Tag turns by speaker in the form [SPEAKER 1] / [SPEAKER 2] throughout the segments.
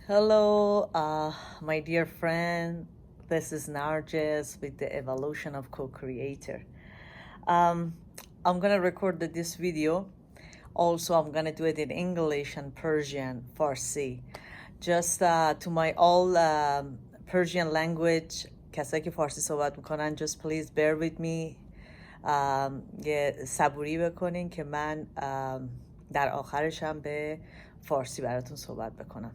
[SPEAKER 1] Hello, my dear friend. This is NarjesS with the evolution of CoCreator. I'm gonna record this video. Also, I'm gonna do it in English and Persian, Farsi. Just to my all Persian language, کسایی که فارسی صحبت میکنن, just please bear with me. یه صبوری بکنین که من در آخرش هم به فارسی براتون صحبت بکنم.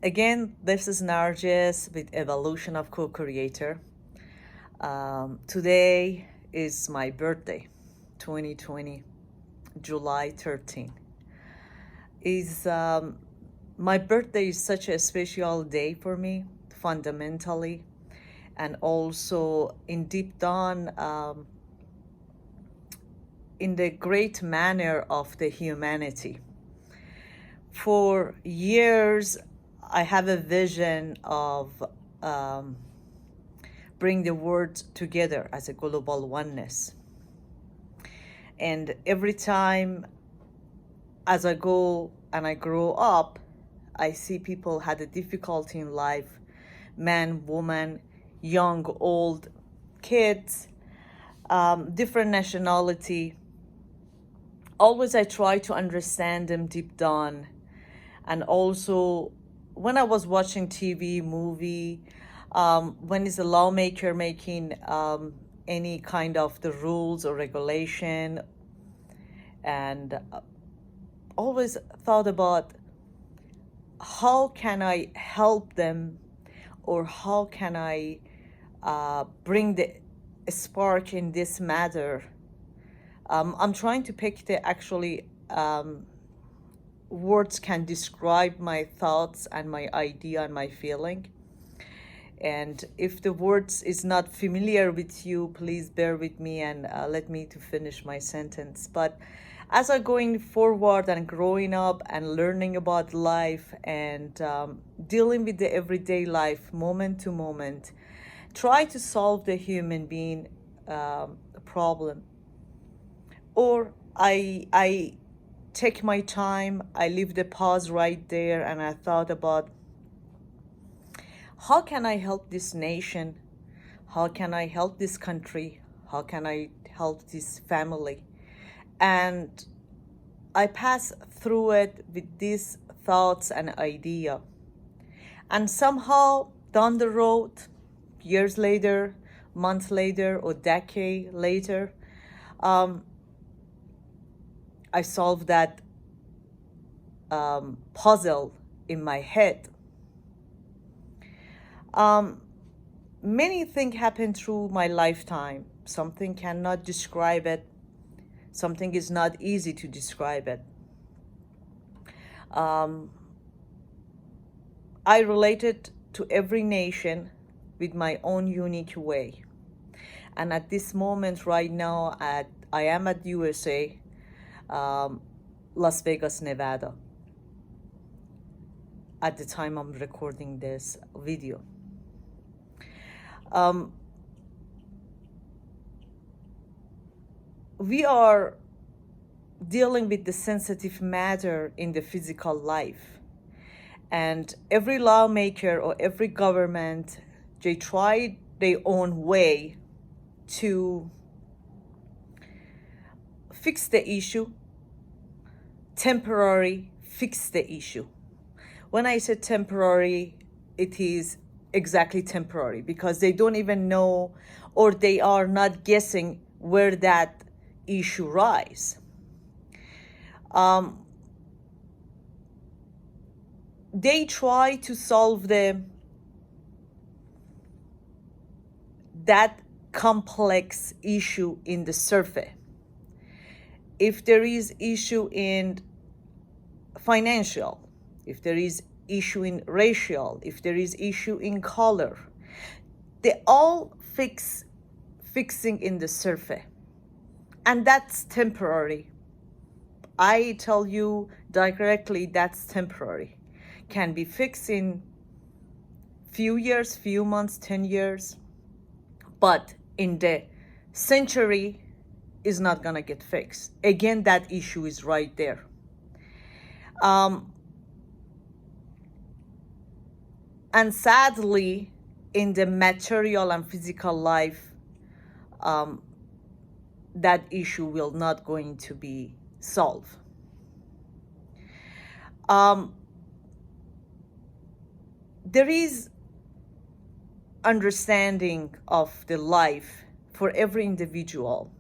[SPEAKER 1] Again, this is NarjesS with Evolution of Co-Creator. Today is my birthday, 2020, July 13. My birthday is such a special day for me, fundamentally, and also in deep down, in the great manner of the humanity. For years, I have a vision of bring the world together as a global oneness. And every time as I go and I grow up, I see people had a difficulty in life, man, woman, young, old, kids, different nationality. Always I try to understand them deep down. And also, when I was watching TV, movie, when is a lawmaker making any kind of the rules or regulation, and always thought about how can I help them, or how can I bring the spark in this matter. I'm trying to pick the actually words can describe my thoughts and my idea and my feeling. And if the words is not familiar with you, please bear with me and let me to finish my sentence. But as I'm going forward and growing up and learning about life and dealing with the everyday life, moment to moment, try to solve the human being problem. Or I take my time, I leave the pause right there, and I thought about how can I help this nation? How can I help this country? How can I help this family? And I pass through it with these thoughts and idea. And somehow down the road, years later, months later, or decade later, I solved that puzzle in my head. Many things happen through my lifetime. Something cannot describe it. Something is not easy to describe it. I related to every nation with my own unique way. And at this moment right now, I am at USA, Las Vegas, Nevada, at the time I'm recording this video. We are dealing with the sensitive matter in the physical life. And every lawmaker or every government, they try their own way to fix the issue, temporary fix the issue. When I say temporary, it is exactly temporary because they don't even know, or they are not guessing where that issue rise. They try to solve that complex issue in the surface. If there is issue in financial, if there is issue in racial, if there is issue in color, they all fixing in the surface. And that's temporary. I tell you directly, that's temporary. Can be fixed in few years, few months, 10 years. But in the century, is not gonna get fixed. Again, that issue is right there. And sadly, in the material and physical life, that issue will not going to be solved. There is understanding of the life for every individual,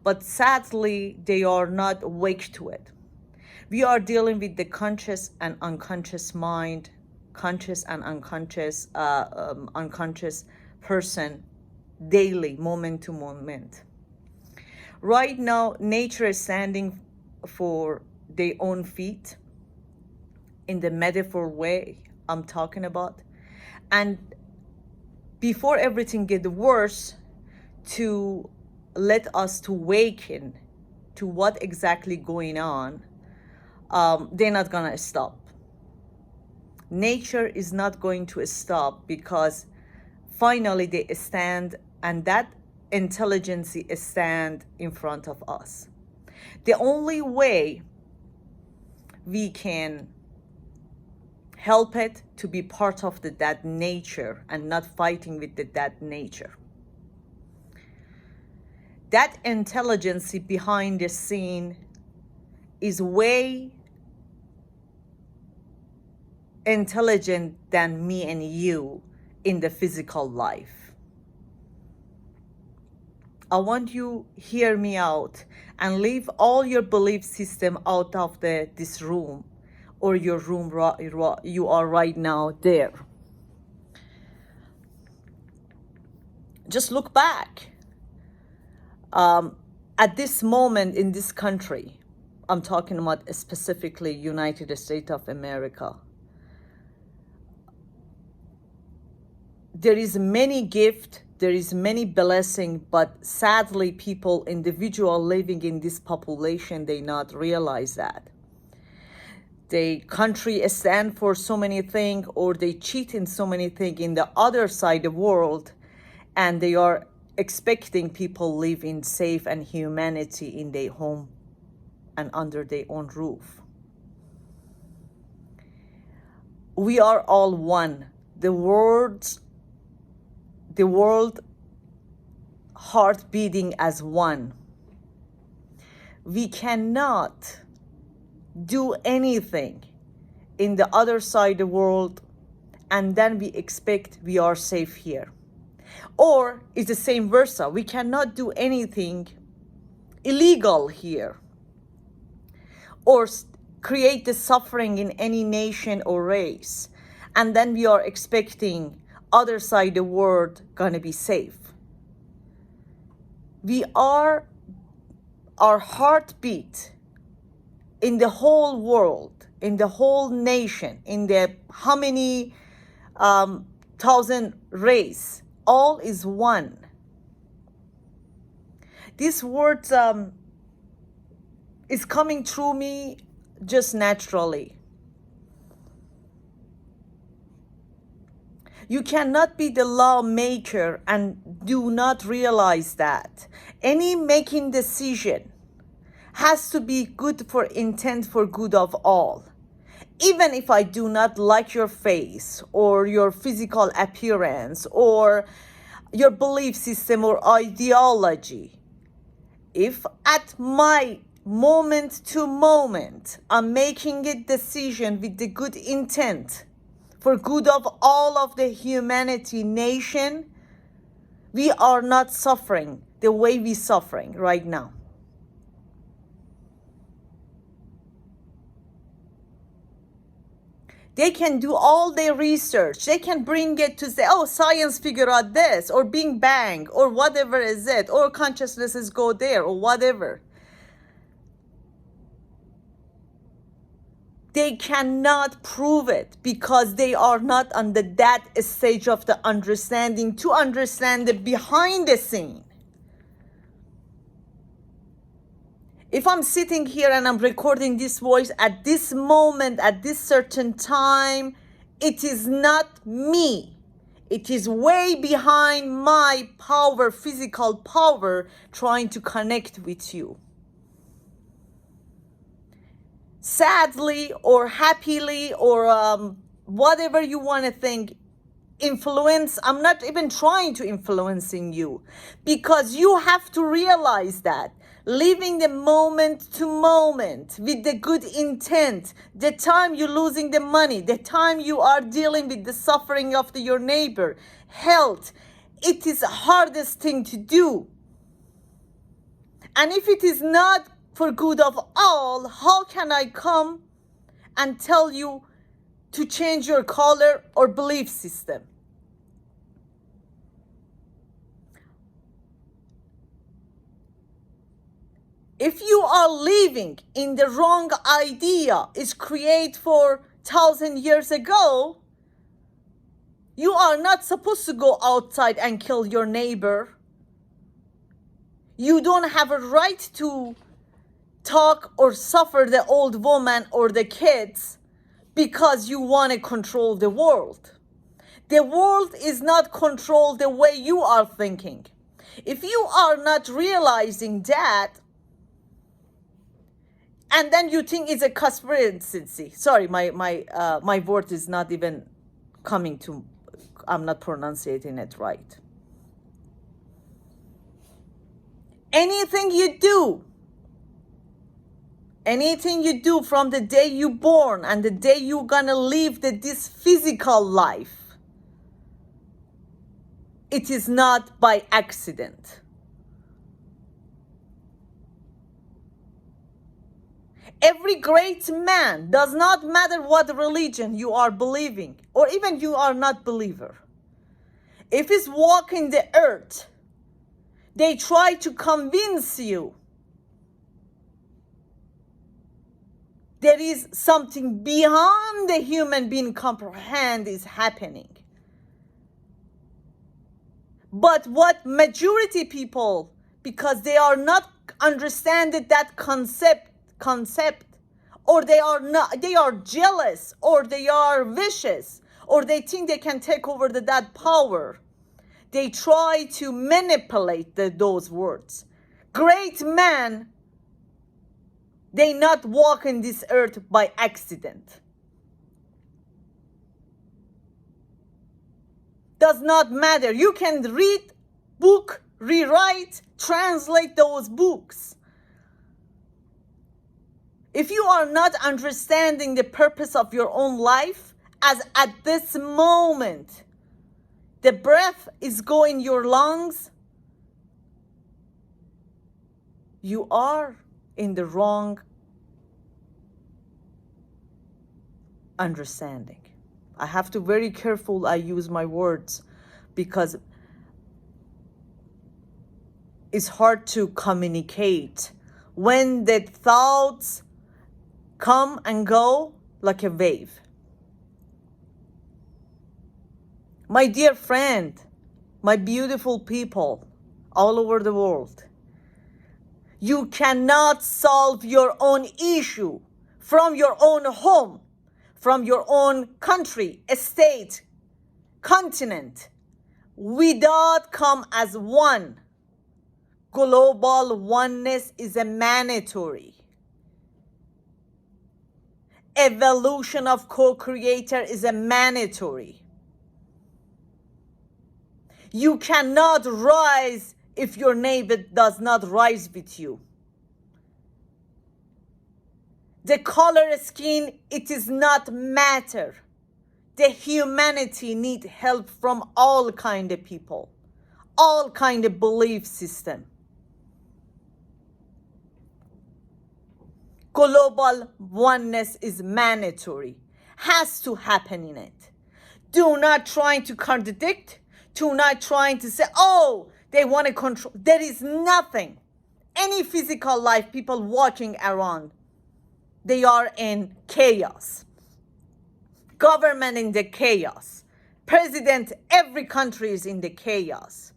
[SPEAKER 1] but sadly, they are not awake to it. We are dealing with the conscious and unconscious mind, conscious and unconscious person daily, moment to moment. Right now, nature is standing for their own feet in the metaphor way I'm talking about. And before everything gets worse, to let us to awaken to what exactly going on, they're not gonna stop. Nature is not going to stop, because finally they stand, and that intelligence stand in front of us. The only way we can help it to be part of that nature and not fighting with that nature. That intelligence behind the scene is way intelligent than me and you in the physical life. I want you hear me out and leave all your belief system out of this room, or your room you are right now there. Just look back. At this moment in this country, I'm talking about specifically United States of America, there is many gift, there is many blessing, but sadly people, individual living in this population, they not realize that. The country stand for so many things, or they cheat in so many things in the other side of the world, and they are expecting people live in safe and humanity in their home and under their own roof. We are all one. The world heart beating as one. We cannot do anything in the other side of the world and then we expect we are safe here. Or it's the same versa. We cannot do anything illegal here or create the suffering in any nation or race, and then we are expecting other side of the world gonna be safe. We are, our heartbeat in the whole world, in the whole nation, in the how many thousand race, all is one. This word is coming through me just naturally. You cannot be the lawmaker and do not realize that. Any making decision has to be good for intent for good of all. Even if I do not like your face or your physical appearance or your belief system or ideology, if at my moment to moment I'm making a decision with the good intent for good of all of the humanity nation, we are not suffering the way we're suffering right now. They can do all their research. They can bring it to say, oh, science figured out this, or Big Bang, or whatever is it, or consciousnesses go there, or whatever. They cannot prove it because they are not on that stage of the understanding to understand the behind the scene. If I'm sitting here and I'm recording this voice at this moment, at this certain time, it is not me. It is way behind my power, physical power, trying to connect with you. sadly or happily or whatever you want to think, influence. I'm not even trying to influencing you, because you have to realize that living the moment to moment with the good intent, the time you're losing the money, the time you are dealing with the suffering of your neighbor, health, it is the hardest thing to do. And if it is not for good of all, how can I come and tell you to change your color or belief system? If you are living in the wrong idea is created for 1,000 years ago, you are not supposed to go outside and kill your neighbor. You don't have a right to talk or suffer the old woman or the kids because you want to control the world. The world is not controlled the way you are thinking. If you are not realizing that, and then you think it's a conspiracy. Sorry, my word is not even coming to, I'm not pronouncing it right. Anything you do from the day you born and the day you're gonna live this physical life, it is not by accident. Every great man, does not matter what religion you are believing, or even you are not believer, if he's walking the earth, they try to convince you there is something beyond the human being comprehend is happening. But what majority people, because they are not understanding that concept, or they are jealous, or they are vicious, or they think they can take over that power, they try to manipulate those words. Great man, they not walk in this earth by accident. Does not matter. You can read book, rewrite, translate those books. If you are not understanding the purpose of your own life, as at this moment, the breath is going your lungs, you are in the wrong understanding. I have to be very careful I use my words, because it's hard to communicate when the thoughts come and go like a wave. My dear friend, my beautiful people all over the world, you cannot solve your own issue from your own home, from your own country, state, continent, without come as one. Global oneness is a mandatory. Evolution of co-creator is a mandatory. You cannot rise if your neighbor does not rise with you. The color skin, it is not matter. The humanity need help from all kind of people, all kind of belief system. Global oneness is mandatory, has to happen in it. Do not try to contradict, do not try to say, oh, they want to control. There is nothing. Any physical life, people walking around, they are in chaos. Government in the chaos. President, every country is in the chaos.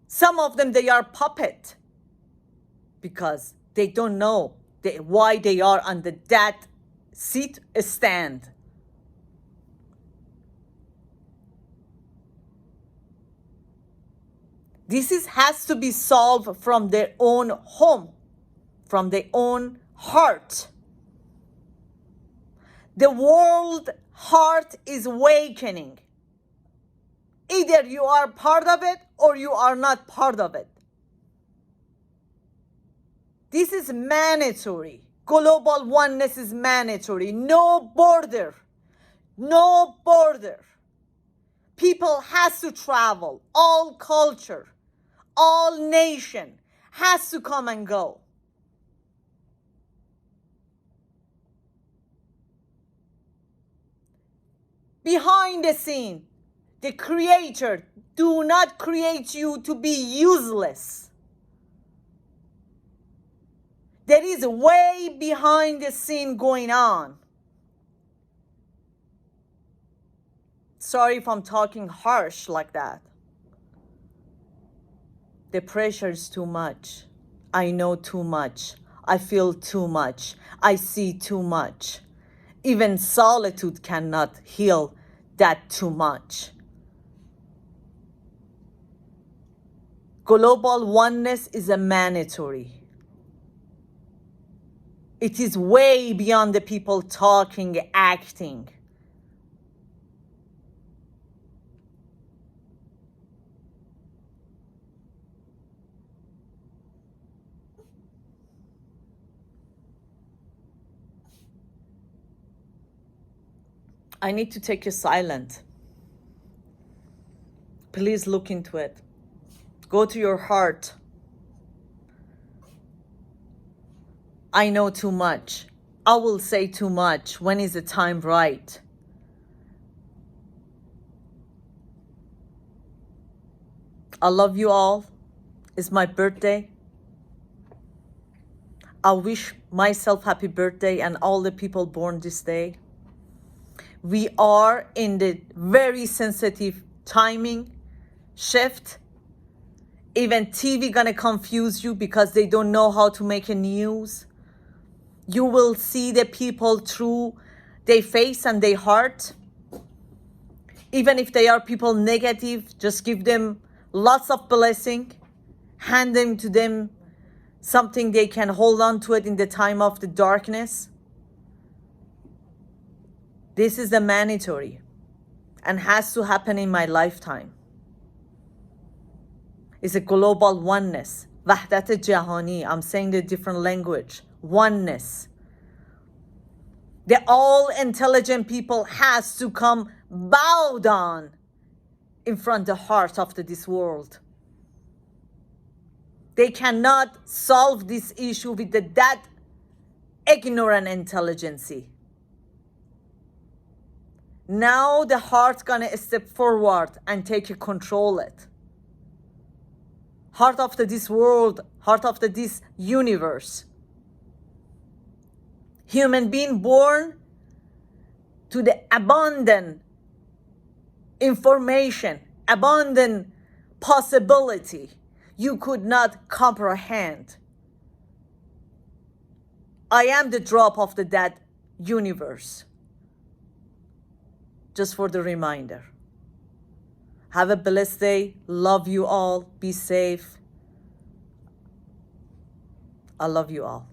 [SPEAKER 1] Some of them, they are puppet because they don't know why they are under that seat stand. This has to be solved from their own home, from their own heart. The world heart is awakening. Either you are part of it or you are not part of it. This is mandatory. Global oneness is mandatory. No border. No border. People has to travel. All culture, all nation has to come and go. Behind the scene, the creator do not create you to be useless. There is way behind the scene going on. Sorry if I'm talking harsh like that. The pressure is too much. I know too much. I feel too much. I see too much. Even solitude cannot heal that too much. Global oneness is a mandatory. It is way beyond the people talking, acting. I need to take you silent. Please look into it. Go to your heart. I know too much. I will say too much. When is the time right? I love you all. It's my birthday. I wish myself happy birthday and all the people born this day. We are in the very sensitive timing shift. Even TV gonna confuse you because they don't know how to make a news. You will see the people through their face and their heart. Even if they are people negative, just give them lots of blessing. Hand them to them something they can hold on to it in the time of the darkness. This is the mandatory and has to happen in my lifetime. It's a global oneness. وحدت I'm saying the different language. Oneness. The all intelligent people has to come bow down in front of the heart of this world. They cannot solve this issue with that ignorant intelligence. Now the heart gonna step forward and take control it. Heart of this world, heart of this universe. Human being born to the abundant information, abundant possibility you could not comprehend. I am the drop of that universe. Just for the reminder. Have a blessed day. Love you all. Be safe. I love you all.